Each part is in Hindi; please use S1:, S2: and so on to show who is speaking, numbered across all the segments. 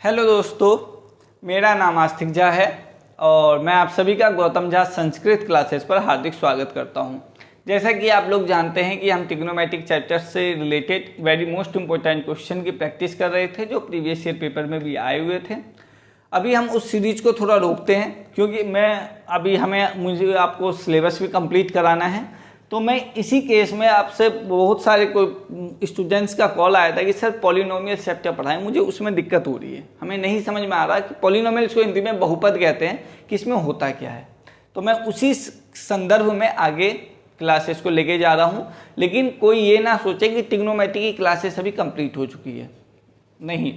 S1: हेलो दोस्तों, मेरा नाम आस्तिक झा है और मैं आप सभी का गौतम झा संस्कृत क्लासेस पर हार्दिक स्वागत करता हूं। जैसा कि आप लोग जानते हैं कि हम ट्रिग्नोमेट्रिक चैप्टर से related very most important question की प्रैक्टिस कर रहे थे जो प्रीवियस ईयर पेपर में भी आए हुए थे। अभी हम उस सीरीज को थोड़ा रोकते हैं क्योंकि मुझे आपको सिलेबस भी कंप्लीट कराना है। तो मैं इसी केस में आपसे बहुत सारे कोई स्टूडेंट्स का कॉल आया था कि सर पॉलिनोमियल चैप्टर पढ़ाएं, मुझे उसमें दिक्कत हो रही है, हमें नहीं समझ में आ रहा कि पॉलिनोमियल्स को हिंदी में बहुपद कहते हैं कि इसमें होता क्या है। तो मैं उसी संदर्भ में आगे क्लासेस को लेके जा रहा हूँ। लेकिन कोई ये ना सोचे कि ट्रिग्नोमेट्री की क्लासेस अभी कंप्लीट हो चुकी है, नहीं।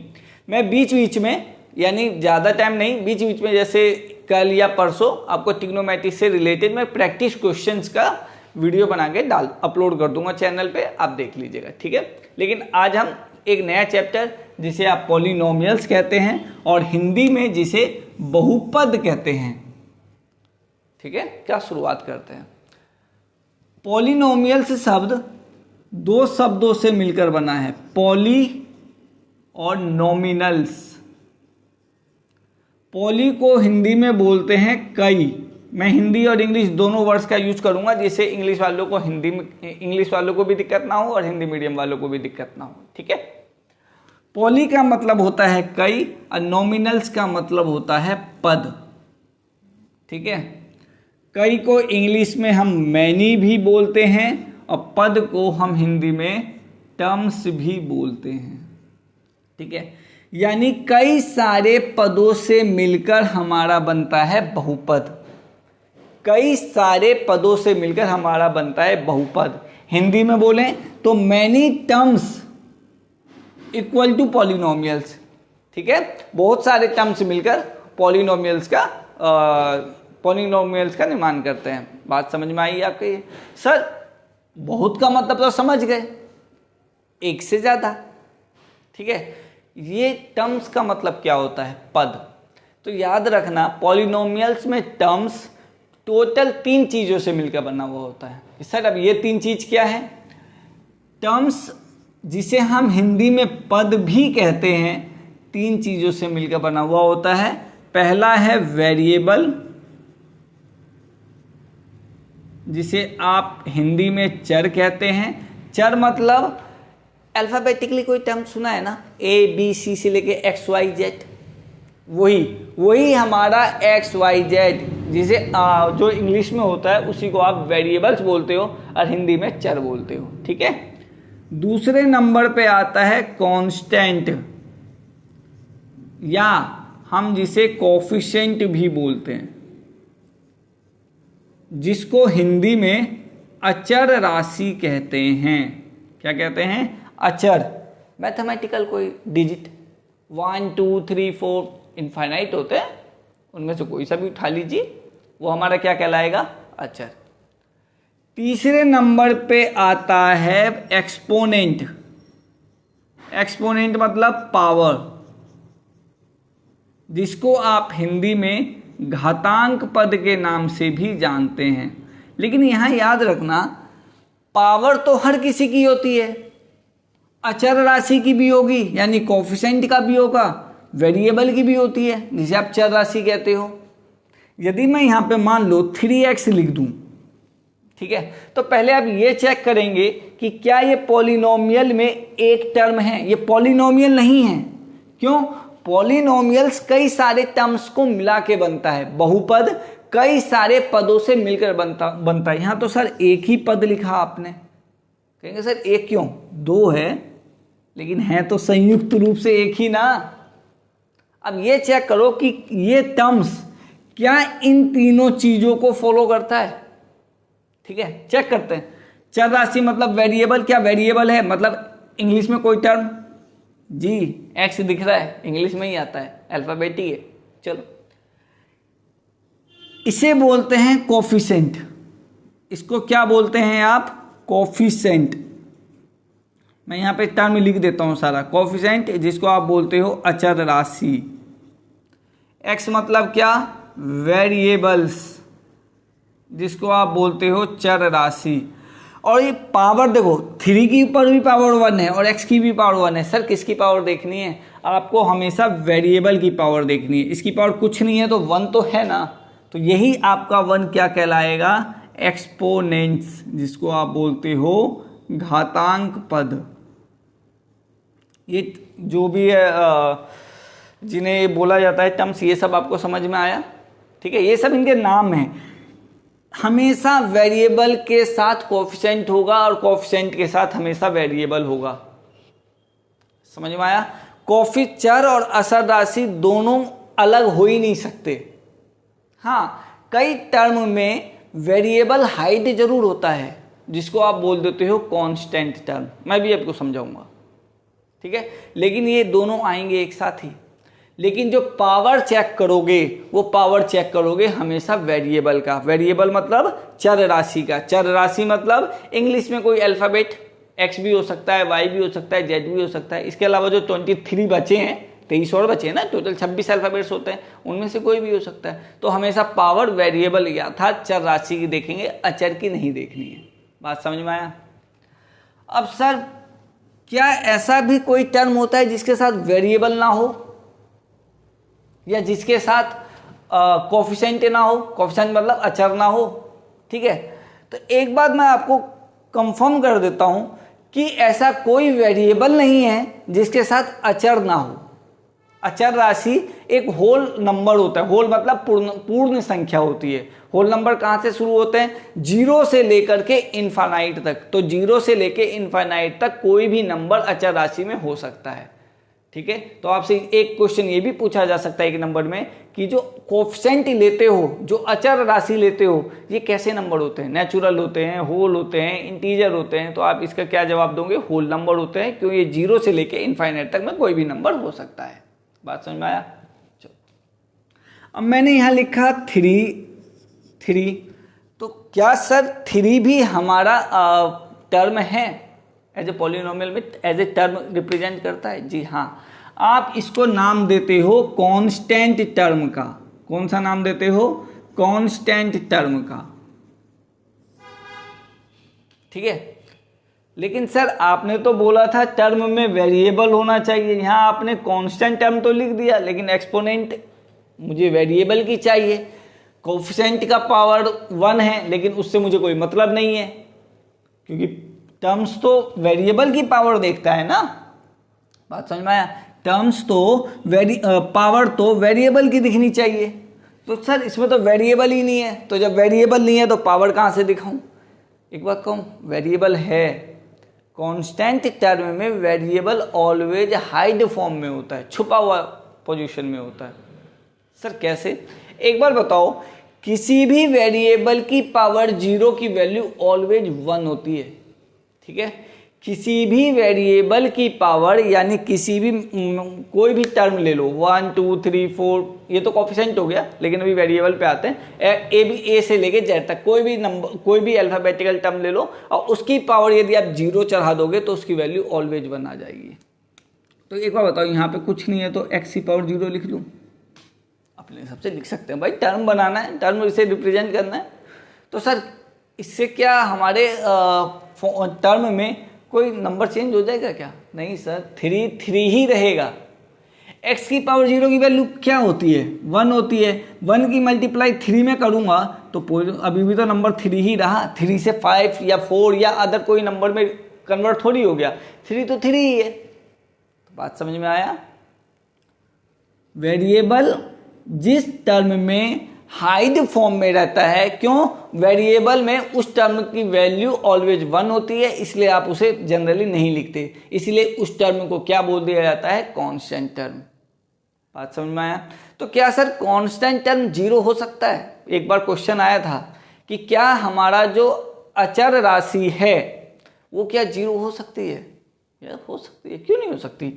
S1: मैं बीच बीच में, यानी ज़्यादा टाइम नहीं, बीच बीच में जैसे कल या परसों आपको ट्रिग्नोमेट्री से रिलेटेड मैं प्रैक्टिस क्वेश्चंस का वीडियो बना के अपलोड कर दूंगा चैनल पे, आप देख लीजिएगा, ठीक है। लेकिन आज हम एक नया चैप्टर जिसे आप पॉलिनोमियल्स कहते हैं और हिंदी में जिसे बहुपद कहते हैं, ठीक है, क्या शुरुआत करते हैं। पॉलिनोमियल्स शब्द दो शब्दों से मिलकर बना है, पॉली और नॉमिनल्स। पॉली को हिंदी में बोलते हैं कई। मैं हिंदी और इंग्लिश दोनों वर्ड्स का यूज करूंगा जिससे इंग्लिश वालों को भी दिक्कत ना हो और हिंदी मीडियम वालों को भी दिक्कत ना हो, ठीक है। पॉली का मतलब होता है कई और नॉमिनल्स का मतलब होता है पद, ठीक है। कई को इंग्लिश में हम मैनी भी बोलते हैं और पद को हम हिंदी में टर्म्स भी बोलते हैं, ठीक है। यानी कई सारे पदों से मिलकर हमारा बनता है बहुपद। कई सारे पदों से मिलकर हमारा बनता है बहुपद। हिंदी में बोलें तो many terms equal to polynomials, ठीक है। बहुत सारे टर्म्स मिलकर पॉलिनोमियल्स का निर्माण करते हैं। बात समझ में आई आपके? सर बहुत का मतलब तो समझ गए, एक से ज्यादा, ठीक है। ये टर्म्स का मतलब क्या होता है? पद। तो याद रखना पॉलिनोमियल्स में टर्म्स टोटल 3 चीजों से मिलकर बना हुआ होता है। सर अब ये 3 चीज क्या है? टर्म्स जिसे हम हिंदी में पद भी कहते हैं 3 चीजों से मिलकर बना हुआ होता है। पहला है वेरिएबल, जिसे आप हिंदी में चर कहते हैं। चर मतलब अल्फाबेटिकली कोई टर्म सुना है ना, ABC से लेके XYZ, वही हमारा XYZ, जिसे जो इंग्लिश में होता है उसी को आप वेरिएबल्स बोलते हो और हिंदी में चर बोलते हो, ठीक है। दूसरे नंबर पे आता है कांस्टेंट, या हम जिसे कोफिशिएंट भी बोलते हैं, जिसको हिंदी में अचर राशि कहते हैं। क्या कहते हैं? अचर। मैथमेटिकल कोई डिजिट 1 2 3 4 इनफाइनाइट होते हैं, उनमें से कोई सा भी उठा लीजिए, वो हमारा क्या कहलाएगा? अचर। तीसरे नंबर पे आता है एक्सपोनेंट। एक्सपोनेंट मतलब पावर, जिसको आप हिंदी में घातांक पद के नाम से भी जानते हैं। लेकिन यहां याद रखना पावर तो हर किसी की होती है, अचर राशि की भी होगी यानी कोफिशिएंट का भी होगा, वेरिएबल की भी होती है जिसे आप चर राशि कहते हो। यदि मैं यहां पे मान लो 3x लिख दूं, ठीक है, तो पहले आप ये चेक करेंगे कि क्या ये पॉलिनोमियल में एक टर्म है। ये पॉलिनोमियल नहीं है। क्यों? पॉलिनोमियल्स कई सारे टर्म्स को मिला के बनता है। बहुपद कई सारे पदों से मिलकर बनता है। यहां तो सर एक ही पद लिखा आपने, कहेंगे सर एक क्यों? 2 है, लेकिन है तो संयुक्त रूप से एक ही ना। अब ये चेक करो कि ये टर्म्स क्या इन तीनों चीजों को फॉलो करता है, ठीक है। चेक करते हैं। चर राशि मतलब वेरिएबल, क्या वेरिएबल है? मतलब इंग्लिश में कोई टर्म, जी एक्स दिख रहा है, इंग्लिश में ही आता है, अल्फाबेटिक है। चलो, इसे बोलते हैं कोफिशिएंट। इसको क्या बोलते हैं आप? कोफिशिएंट। मैं यहां पे टर्म लिख देता हूं सारा। कोफिशिएंट, जिसको आप बोलते हो अचर राशि। एक्स मतलब क्या? वेरिएबल्स, जिसको आप बोलते हो चर राशि। और ये पावर देखो 3 की ऊपर भी पावर 1 है और x की भी पावर 1 है। सर किसकी पावर देखनी है? आपको हमेशा वेरिएबल की पावर देखनी है। इसकी पावर कुछ नहीं है तो 1 तो है ना, तो यही आपका 1 क्या कहलाएगा? एक्सपोनेंट्स, जिसको आप बोलते हो घातांक पद। ये जो भी है जिन्हें बोला जाता है टर्म्स, ये सब आपको समझ में आया? ठीक है, ये सब इनके नाम हैं। हमेशा वेरिएबल के साथ कोफिशिएंट होगा और कोफिशिएंट के साथ हमेशा वेरिएबल होगा। समझ में आया? चर और असर राशि दोनों अलग हो ही नहीं सकते। हाँ, कई टर्म में वेरिएबल हाइट जरूर होता है, जिसको आप बोल देते हो कांस्टेंट टर्म। मैं भी आपको समझाऊंगा, ठीक है, लेकिन ये दोनों आएंगे एक साथ ही। लेकिन जो पावर चेक करोगे वो पावर चेक करोगे हमेशा वेरिएबल का। वेरिएबल मतलब चर राशि का। चर राशि मतलब इंग्लिश में कोई अल्फाबेट x भी हो सकता है, y भी हो सकता है, z भी हो सकता है। इसके अलावा जो 23 बचे हैं, 23 और बचे हैं ना, टोटल 26 अल्फाबेट्स होते हैं, उनमें से कोई भी हो सकता है। तो हमेशा पावर वेरिएबल या था चर राशि की देखेंगे, अचर की नहीं देखनी है। बात समझ में आया? अब सर क्या ऐसा भी कोई टर्म होता है जिसके साथ वेरिएबल ना हो या जिसके साथ कोफिशिएंट ना हो? कोफिशिएंट मतलब अचर ना हो। ठीक है, तो एक बात मैं आपको कंफर्म कर देता हूं कि ऐसा कोई वेरिएबल नहीं है जिसके साथ अचर ना हो। अचर राशि एक होल नंबर होता है। होल मतलब पूर्ण संख्या होती है। होल नंबर कहां से शुरू होते हैं? 0 से लेकर के इनफाइनाइट तक। तो 0 से लेकर इनफाइनाइट तक कोई भी नंबर अचर राशि में हो सकता है। ठीक है, तो आपसे एक क्वेश्चन ये भी पूछा जा सकता है एक नंबर में कि जो कोफिशिएंट लेते हो, जो अचर राशि लेते हो, ये कैसे नंबर होते हैं? नेचुरल होते हैं, होल होते हैं, इंटीजर होते हैं? तो आप इसका क्या जवाब दोगे? होल नंबर होते हैं, क्योंकि ये 0 से लेके इनफाइनाइट तक में कोई भी नंबर हो सकता है। बात समझ में आया? चलो, अब मैंने यहां लिखा 3। तो क्या सर 3 भी हमारा टर्म है? एज ए पॉलिनोमियल में एज ए टर्म रिप्रेजेंट करता है? जी हाँ, आप इसको नाम देते हो कांस्टेंट टर्म का। कौन सा नाम देते हो? कांस्टेंट टर्म का। ठीक है, लेकिन सर आपने तो बोला था टर्म में वेरिएबल होना चाहिए। यहां आपने कांस्टेंट टर्म तो लिख दिया, लेकिन एक्सपोनेंट मुझे वेरिएबल की चाहिए। कोफिशिएंट का पावर 1 है, लेकिन उससे मुझे कोई मतलब नहीं है, क्योंकि टर्म्स तो वेरिएबल की पावर देखता है ना। बात समझ में आया? टर्म्स तो पावर तो वेरिएबल की दिखनी चाहिए। तो सर इसमें तो वेरिएबल ही नहीं है, तो जब वेरिएबल नहीं है तो पावर कहाँ से दिखाऊं? एक बात कहूं, वेरिएबल है। कांस्टेंट टर्म में वेरिएबल ऑलवेज हाइड फॉर्म में होता है, छुपा हुआ पोजीशन में होता है। सर कैसे? एक बार बताओ, किसी भी वेरिएबल की पावर 0 की वैल्यू ऑलवेज 1 होती है। ठीक है, किसी भी वेरिएबल की पावर, यानी किसी भी कोई भी टर्म ले लो, 1 2 3 4, ये तो कोफिशिएंट हो गया, लेकिन अभी वेरिएबल पे आते हैं। ए से लेके जेड तक कोई भी नंबर, कोई भी अल्फाबेटिकल टर्म ले लो और उसकी पावर यदि आप 0 चढ़ा दोगे तो उसकी वैल्यू ऑलवेज 1 आ जाएगी। तो एक बार बताओ, यहाँ पे कुछ नहीं है तो x की पावर 0 लिख लूँ? अपने हिसाब से लिख सकते हैं भाई, टर्म बनाना है, टर्म इसे रिप्रेजेंट करना है। तो सर इससे क्या हमारे टर्म में कोई नंबर चेंज हो जाएगा क्या? नहीं सर, 3 ही रहेगा। x की पावर 0 की वैल्यू क्या होती है? 1 होती है। 1 की मल्टीप्लाई 3 में करूंगा तो अभी भी तो नंबर 3 ही रहा। 3 से 5 या 4 या अदर कोई नंबर में कन्वर्ट थोड़ी हो गया, 3 तो 3 ही है। तो बात समझ में आया? वेरिएबल जिस टर्म में हाइड फॉर्म में रहता है, क्यों? वेरिएबल में उस टर्म की वैल्यू ऑलवेज 1 होती है, इसलिए आप उसे जनरली नहीं लिखते। इसलिए उस टर्म को क्या बोल दिया जाता है? Constant term. बात समझ में आया? तो क्या सर कांस्टेंट टर्म 0 हो सकता है? एक बार क्वेश्चन आया था कि क्या हमारा जो अचर राशि है वो क्या 0 हो सकती है? यार हो सकती है, क्यों नहीं हो सकती?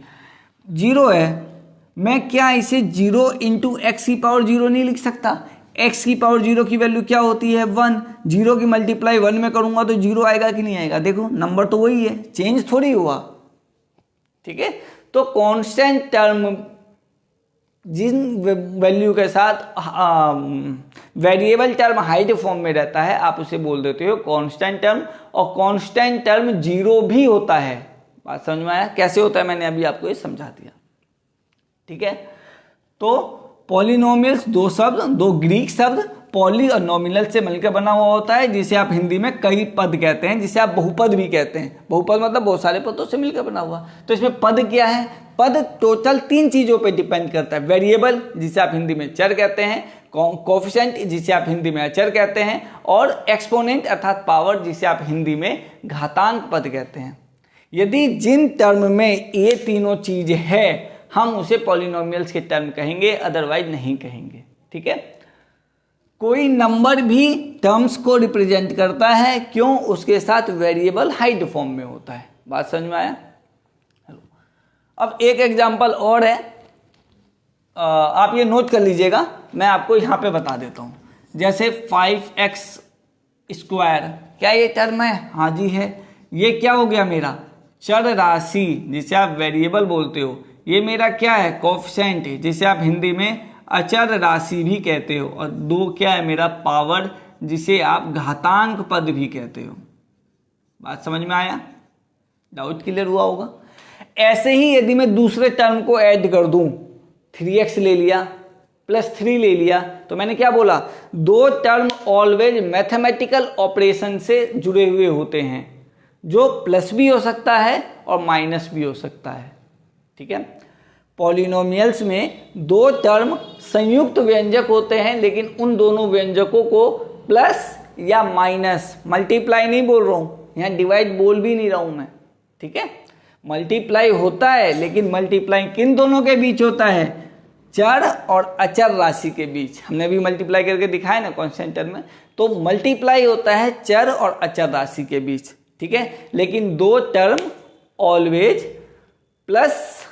S1: 0 है, मैं क्या इसे 0 इंटू एक्स की पावर 0 नहीं लिख सकता? x की पावर 0 की वैल्यू क्या होती है? 1। 0 की मल्टीप्लाई 1 में करूंगा तो 0 आएगा कि नहीं आएगा? देखो नंबर तो वही है, चेंज थोड़ी हुआ। ठीक है, तो कांस्टेंट टर्म जिन वैल्यू के साथ वेरिएबल टर्म हाइड फॉर्म में रहता है आप उसे बोल देते हो कांस्टेंट टर्म, और कांस्टेंट टर्म जीरो भी होता है। बात समझ में आया कैसे होता है, मैंने अभी आपको ये समझा दिया। ठीक है, तो पॉलिनोमियल्स दो शब्द, दो ग्रीक शब्द पॉली और नॉमिनल से मिलकर बना हुआ होता है, जिसे आप हिंदी में कई पद कहते हैं, जिसे आप बहुपद भी कहते हैं। बहुपद मतलब बहुत सारे पदों से मिलकर बना हुआ। तो इसमें पद क्या है, पद टोटल 3 चीजों पे डिपेंड करता है। वेरिएबल जिसे आप हिंदी में चर कहते हैं, कोएफिशिएंट जिसे आप हिंदी में अचर कहते हैं, और एक्सपोनेंट अर्थात पावर जिसे आप हिंदी में घातांक पद कहते हैं। यदि जिन टर्म में ये तीनों चीज है हम उसे पॉलिनोमियल्स के टर्म कहेंगे, अदरवाइज नहीं कहेंगे। ठीक है, कोई नंबर भी टर्म्स को रिप्रेजेंट करता है, क्यों? उसके साथ वेरिएबल हाइड फॉर्म में होता है। बात समझ में आया? अब एक एग्जांपल और है, आप ये नोट कर लीजिएगा, मैं आपको यहाँ पे बता देता हूँ। जैसे 5x स्क्वायर, क्या ये टर्म है? हाँ जी है। ये क्या हो गया मेरा? चर राशि जिसे आप वेरिएबल बोलते हो। ये मेरा क्या है? कोएफिशिएंट जिसे आप हिंदी में अचर राशि भी कहते हो। और 2 क्या है मेरा? पावर जिसे आप घातांक पद भी कहते हो। बात समझ में आया? डाउट क्लियर हुआ होगा? ऐसे ही यदि मैं दूसरे टर्म को ऐड कर दूं, 3x ले लिया प्लस 3 ले लिया, तो मैंने क्या बोला? 2 टर्म ऑलवेज मैथमेटिकल ऑपरेशन से जुड़े हुए होते हैं, जो प्लस भी हो सकता है और माइनस भी हो सकता है। ठीक है, पॉलिनोमियल्स में 2 टर्म संयुक्त व्यंजक होते हैं, लेकिन उन दोनों व्यंजकों को प्लस या माइनस, मल्टीप्लाई नहीं बोल रहा हूं, यहां डिवाइड बोल भी नहीं रहा हूं मैं। ठीक है, मल्टीप्लाई होता है, लेकिन मल्टीप्लाई किन दोनों के बीच होता है? चर और अचर राशि के बीच। हमने भी मल्टीप्लाई करके दिखाया ना कांस्टेंट टर्म में। तो मल्टीप्लाई होता है चर और अचर राशि के बीच। ठीक है, लेकिन 2 टर्म ऑलवेज प्लस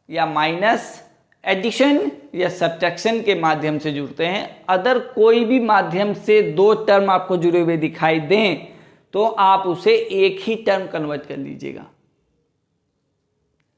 S1: या माइनस, एडिशन या सब्ट्रैक्शन के माध्यम से जुड़ते हैं। अदर कोई भी माध्यम से 2 टर्म आपको जुड़े हुए दिखाई दें तो आप उसे एक ही टर्म कन्वर्ट कर लीजिएगा।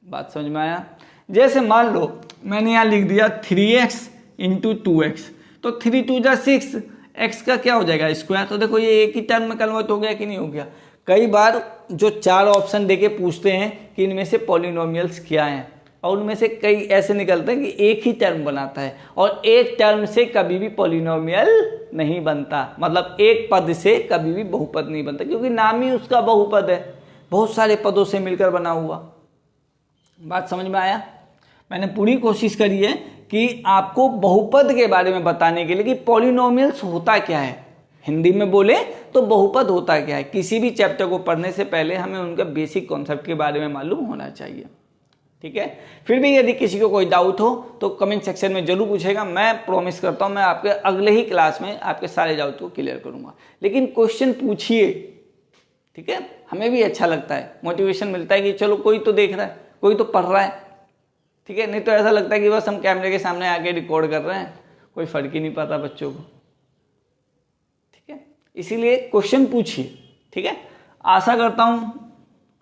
S1: बात समझ में आया? जैसे मान लो मैंने यहां लिख दिया 3x इंटू 2x, तो 3 2 जा 6, x का क्या हो जाएगा? स्क्वायर। तो देखो ये एक ही टर्म में कन्वर्ट हो गया कि नहीं हो गया? कई बार जो 4 ऑप्शन देके पूछते हैं कि इनमें से पॉलिनोमियल्स क्या हैं, और उनमें से कई ऐसे निकलते हैं कि एक ही टर्म बनाता है, और एक टर्म से कभी भी पॉलिनोमियल नहीं बनता। मतलब एक पद से कभी भी बहुपद नहीं बनता, क्योंकि नाम ही उसका बहुपद है, बहुत सारे पदों से मिलकर बना हुआ। बात समझ में आया? मैंने पूरी कोशिश करी है कि आपको बहुपद के बारे में बताने के लिए कि पॉलिनोमियल्स होता क्या है। हिंदी में बोले तो बहुपद होता क्या है। किसी भी चैप्टर को पढ़ने से पहले हमें उनका बेसिक कॉन्सेप्ट के बारे में मालूम होना चाहिए। ठीक है, फिर भी यदि किसी को कोई डाउट हो तो कमेंट सेक्शन में जरूर पूछेगा। मैं प्रॉमिस करता हूं मैं आपके अगले ही क्लास में आपके सारे डाउट को क्लियर करूंगा। लेकिन क्वेश्चन पूछिए, ठीक है, हमें भी अच्छा लगता है, मोटिवेशन मिलता है कि चलो कोई तो देख रहा है, कोई तो पढ़ रहा है। ठीक है, नहीं तो ऐसा लगता है कि बस हम कैमरे के सामने आके रिकॉर्ड कर रहे हैं, कोई फर्क ही नहीं पड़ता बच्चों को। ठीक है, इसीलिए क्वेश्चन पूछिए। ठीक है, आशा करता हूं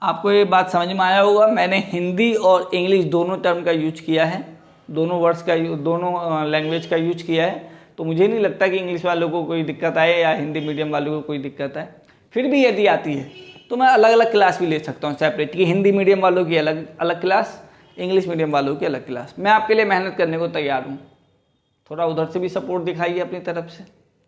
S1: आपको ये बात समझ में आया होगा। मैंने हिंदी और इंग्लिश दोनों टर्म का यूज किया है, दोनों वर्ड्स का, दोनों लैंग्वेज का यूज किया है। तो मुझे नहीं लगता कि इंग्लिश वालों को कोई दिक्कत आए या हिंदी मीडियम वालों को कोई दिक्कत आए। फिर भी यदि आती है तो मैं अलग अलग क्लास भी ले सकता हूँ सेपरेट, कि हिंदी मीडियम वालों की अलग क्लास, इंग्लिश मीडियम वालों की अलग क्लास। मैं आपके लिए मेहनत करने को तैयार हूँ, थोड़ा उधर से भी सपोर्ट दिखाइए अपनी तरफ से।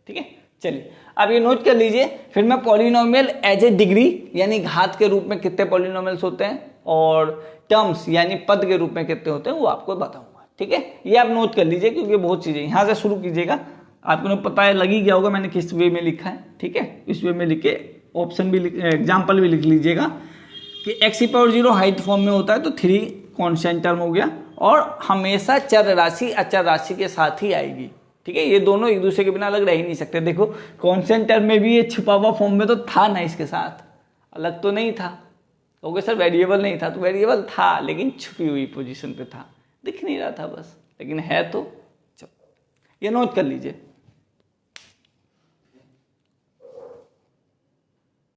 S1: ठीक है, चलिए अब ये नोट कर लीजिए। फिर मैं पॉलिनोमियल एज ए डिग्री यानी घात के रूप में कितने पॉलिनोमियल्स होते हैं, और टर्म्स यानी पद के रूप में कितने होते हैं, वो आपको बताऊंगा। ठीक है, ये आप नोट कर लीजिए, क्योंकि बहुत चीजें यहाँ से शुरू कीजिएगा। आपको पता है, लग ही गया होगा मैंने किस वे में लिखा है। ठीक है, इस वे में लिख के ऑप्शन भी, एग्जाम्पल भी लिख लीजिएगा कि x⁴ हाइट फॉर्म में होता है, तो 3 कॉन्स्टेंट टर्म हो गया, और हमेशा चर राशि अचर राशि के साथ ही आएगी। ठीक है, ये दोनों एक दूसरे के बिना अलग रह ही नहीं सकते। देखो कॉन्स्टेंट टर्म में भी ये छुपा हुआ फॉर्म में तो था ना, इसके साथ अलग तो नहीं था। ओके सर, वेरिएबल नहीं था, तो वेरिएबल था लेकिन छुपी हुई पोजीशन पे था, दिख नहीं रहा था बस, लेकिन है तो। चलो ये नोट कर लीजिए।